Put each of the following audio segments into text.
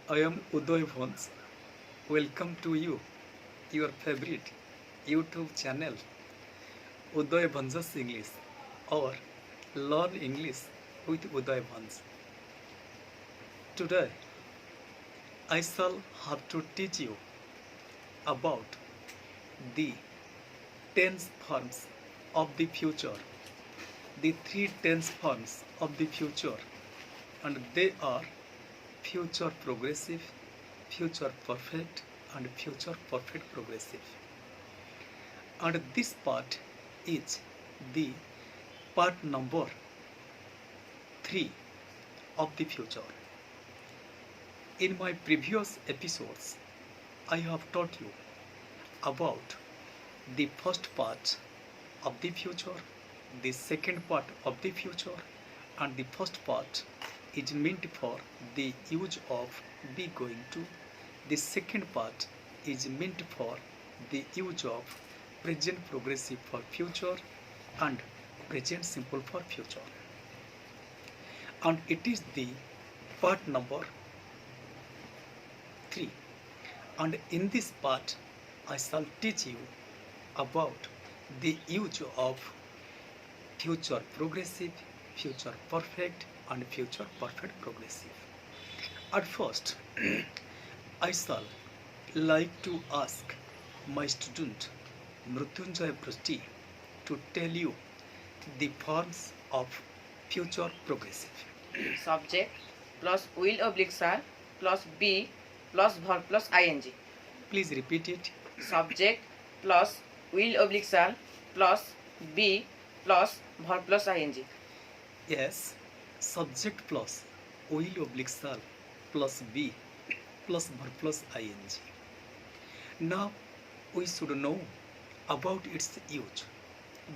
I am Uday Vons. Welcome to you, your favorite YouTube channel, Uday Bhans's English, or Learn English with Uday Bhans. Today, I shall have to teach you about the tense forms of the future, the three tense forms of the future, and they are future progressive, future perfect, and future perfect progressive. And this part is the part number 3 of the future. In my previous episodes, I have taught you about the first part of the future, the second part of the future, and the first part is meant for the use of be going to. The second part is meant for the use of present progressive for future and present simple for future. And it is the part number 3. And in this part, I shall teach you about the use of future progressive, future perfect, and future perfect progressive. At first, I shall like to ask my student Mrutyunjay Prusty to tell you the forms of future progressive. Subject plus will oblique shall plus be plus verb plus ing. Please repeat it. Subject plus will oblique shall plus be plus verb plus ing. Yes, subject plus will oblique shall plus be plus verb plus ing. Now we should know about its use.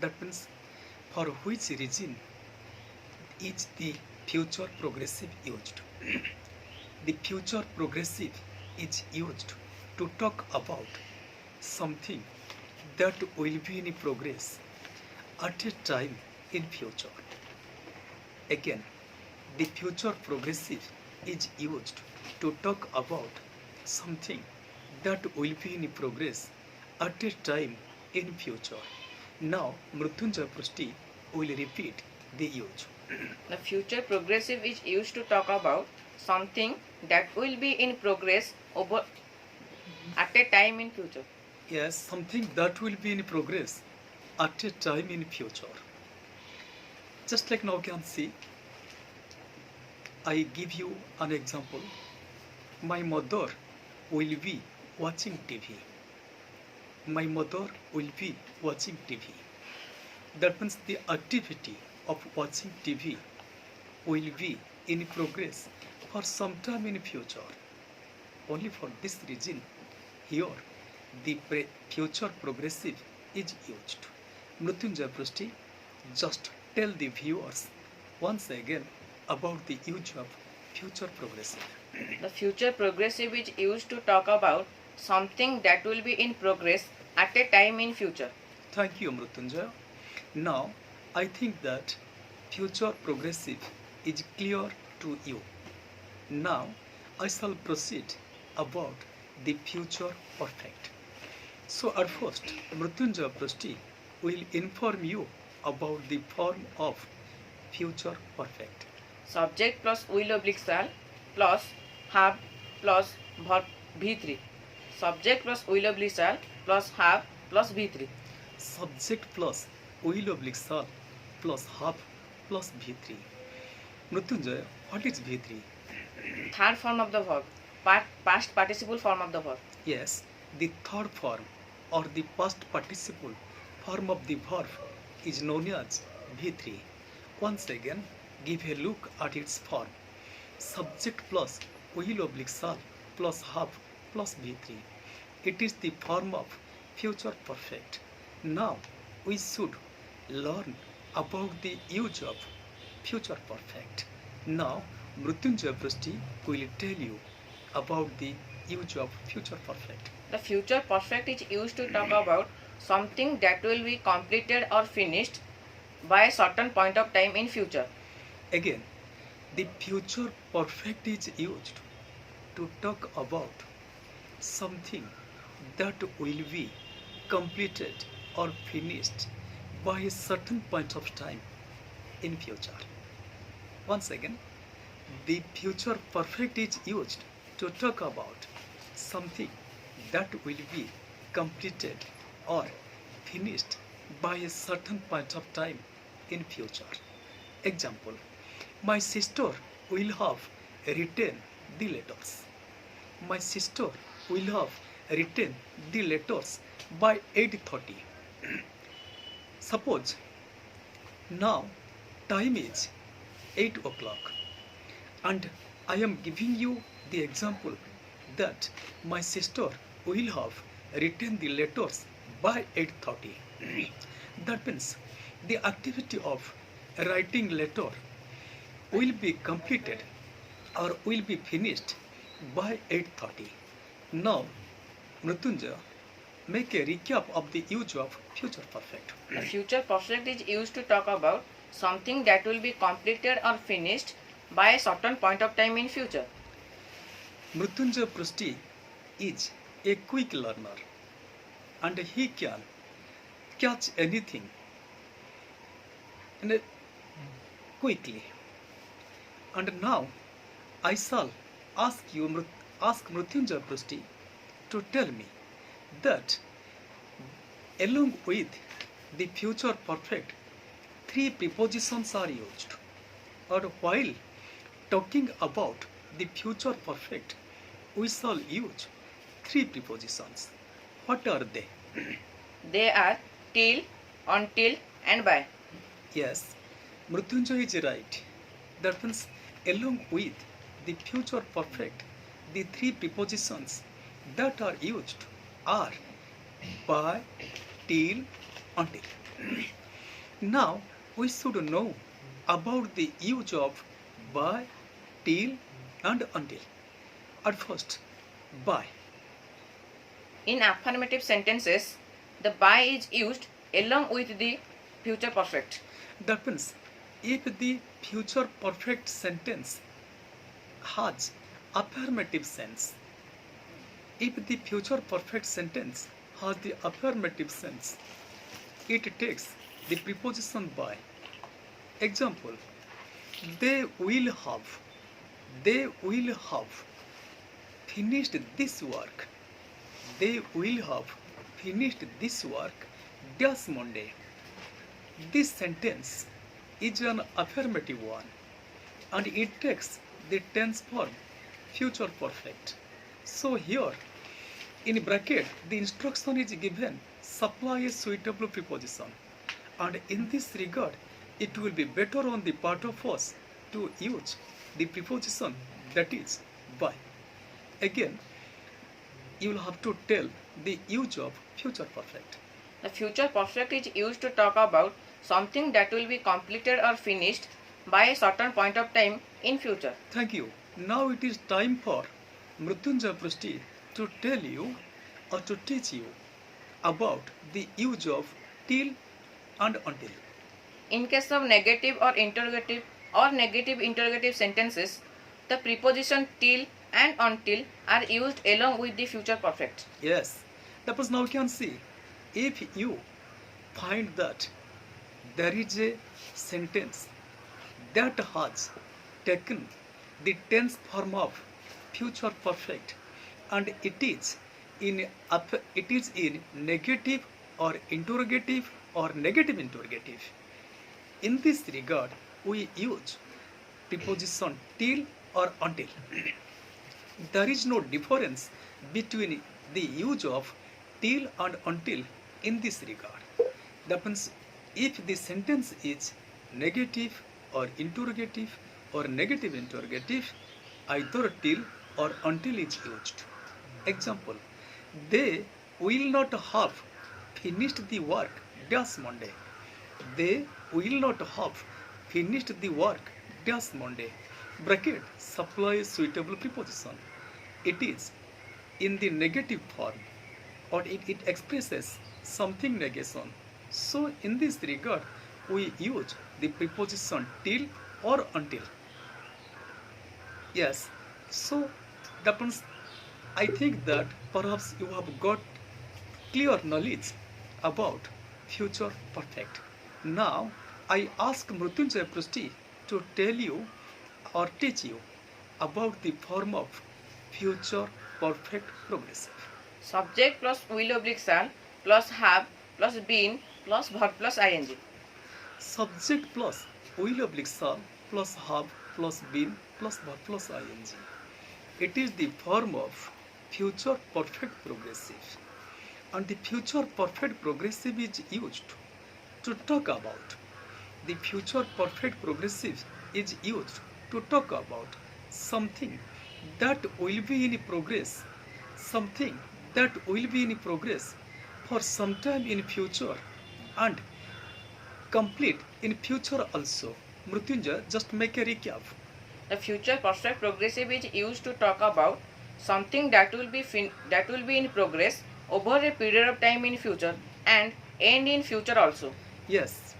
That means for which reason is the future progressive used. The future progressive is used to talk about something that will be in progress at a time in future. Again, the future progressive is used to talk about something that will be in progress at a time in future. Now, Mrutyunjay Prusty will repeat the use. The future progressive is used to talk about something that will be in progress over at a time in future. Yes, something that will be in progress at a time in future. Just like now you can see, I give you an example. My mother will be watching TV. My mother will be watching TV. That means the activity of watching TV will be in progress for some time in future. Only for this reason, here the future progressive is used. Mrutyunjay Prusty, just tell the viewers once again about the use of future progressive. The future progressive is used to talk about something that will be in progress at a time in future. Thank you, Mrutyunjay. Now, I think that future progressive is clear to you. Now, I shall proceed about the future perfect. So, at first, Mrutyunjay Prusty will inform you about the form of future perfect. Subject plus will oblique shall plus have plus verb V3. Subject plus will oblique shall plus have plus V3. Subject plus will oblique shall plus have plus V3. Mrutyunjay, what is V3? Third form of the verb, past participle form of the verb. Yes, the third form or the past participle form of the verb is known as V3. Once again, give a look at its form. Subject plus will oblique shall plus have plus V3. It is the form of future perfect. Now, we should learn about the use of future perfect. Now, Mrutyunjay Prusty will tell you about the use of future perfect. The future perfect is used to talk about something that will be completed or finished by a certain point of time in future. Again, the future perfect is used to talk about something that will be completed or finished by a certain point of time in future. Once again, the future perfect is used to talk about something that will be completed or finished by a certain point of time in future. Example, my sister will have written the letters. My sister will have written the letters by 8:30. Suppose now time is 8 o'clock and I am giving you the example that my sister will have written the letters by 8:30. That means the activity of writing letter will be completed or will be finished by 8:30. Now, Mrutyunjay, make a recap of the use of future perfect. The future perfect is used to talk about something that will be completed or finished by a certain point of time in future. Mrutyunjay Prusti is a quick learner and he can catch anything and quickly. And now I shall ask Mrutyunjay Prusti to tell me that along with the future perfect, three prepositions are used. Or while talking about the future perfect, we shall use three prepositions. What are they? They are till, until, and by. Yes, Mrutyunjay is right. That means along with the future perfect, the three prepositions that are used are by, till, until. Now we should know about the use of by, till, and until. At first, by. In affirmative sentences, the by is used along with the future perfect. That means if the future perfect sentence has affirmative sense, if the future perfect sentence has the affirmative sense, it takes the preposition by. Example, they will have finished this work. They will have finished this work this Monday. This sentence is an affirmative one and it takes the tense form future perfect. So here in bracket the instruction is given supply a suitable preposition, and in this regard it will be better on the part of us to use the preposition that is by. Again, you will have to tell the use of future perfect. The future perfect is used to talk about something that will be completed or finished by a certain point of time in future. Thank you. Now it is time for Mrutyunjay Prusti to tell you or to teach you about the use of till and until. In case of negative negative interrogative sentences, the preposition till and until are used along with the future perfect. Yes, suppose now you can see if you find that there is a sentence that has taken the tense form of future perfect and it is in negative or interrogative or negative interrogative. In this regard, we use preposition till or until. There is no difference between the use of till and until in this regard. That means if the sentence is negative or interrogative or negative interrogative, either till or until is used. Example, they will not have finished the work this Monday. They will not have finished the work this Monday. Bracket supply suitable preposition. It is in the negative form or it expresses something negation. So in this regard, we use the preposition till or until. Yes, so That means I think that perhaps you have got clear knowledge about future perfect. Now I ask Mrutyunjay Prusti to tell you or teach you about the form of future perfect progressive. Subject plus will oblique shall plus have plus been plus verb plus ing. Subject plus will oblique shall plus have plus been plus verb plus ing. It is the form of future perfect progressive. And the future perfect progressive is used to talk about. The future perfect progressive is used to talk about something that will be in progress, something that will be in progress for some time in future and complete in future also. Mrutyunjay, just make a recap. The future perfect progressive is used to talk about something that will be in progress over a period of time in future and end in future also. Yes,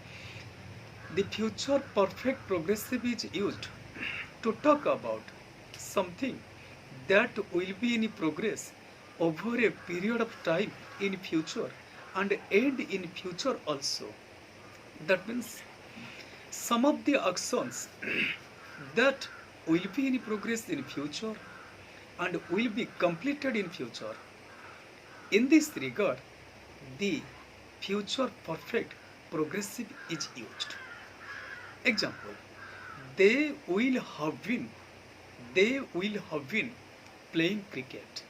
the future perfect progressive is used to talk about something that will be in progress over a period of time in future and end in future also. That means some of the actions that will be in progress in future and will be completed in future. In this regard, the future perfect progressive is used. Example, they will have been playing cricket.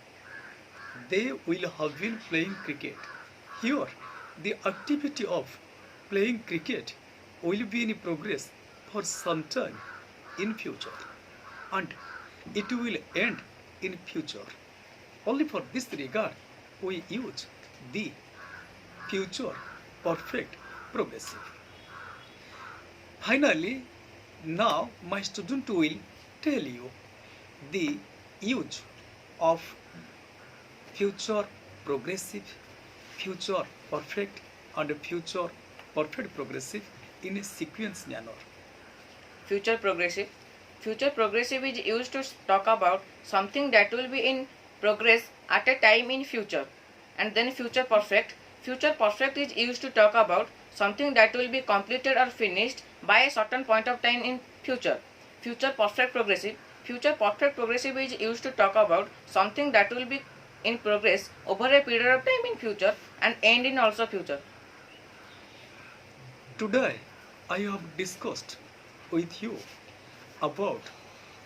They will have been playing cricket. Here, the activity of playing cricket will be in progress for some time in future and it will end in future. Only for this regard, we use the future perfect progressive. Finally, now my student will tell you the use of future progressive, future perfect and future perfect progressive in a sequence manner. Future progressive. Future progressive is used to talk about something that will be in progress at a time in future. And then future perfect. Future perfect is used to talk about something that will be completed or finished by a certain point of time in future. Future perfect progressive. Future perfect progressive is used to talk about something that will be in progress over a period of time in future and end in also future. Today, I have discussed with you about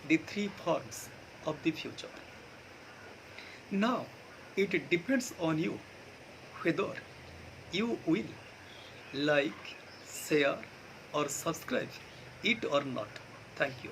the three forms of the future. Now, it depends on you whether you will like, share, or subscribe it or not. Thank you.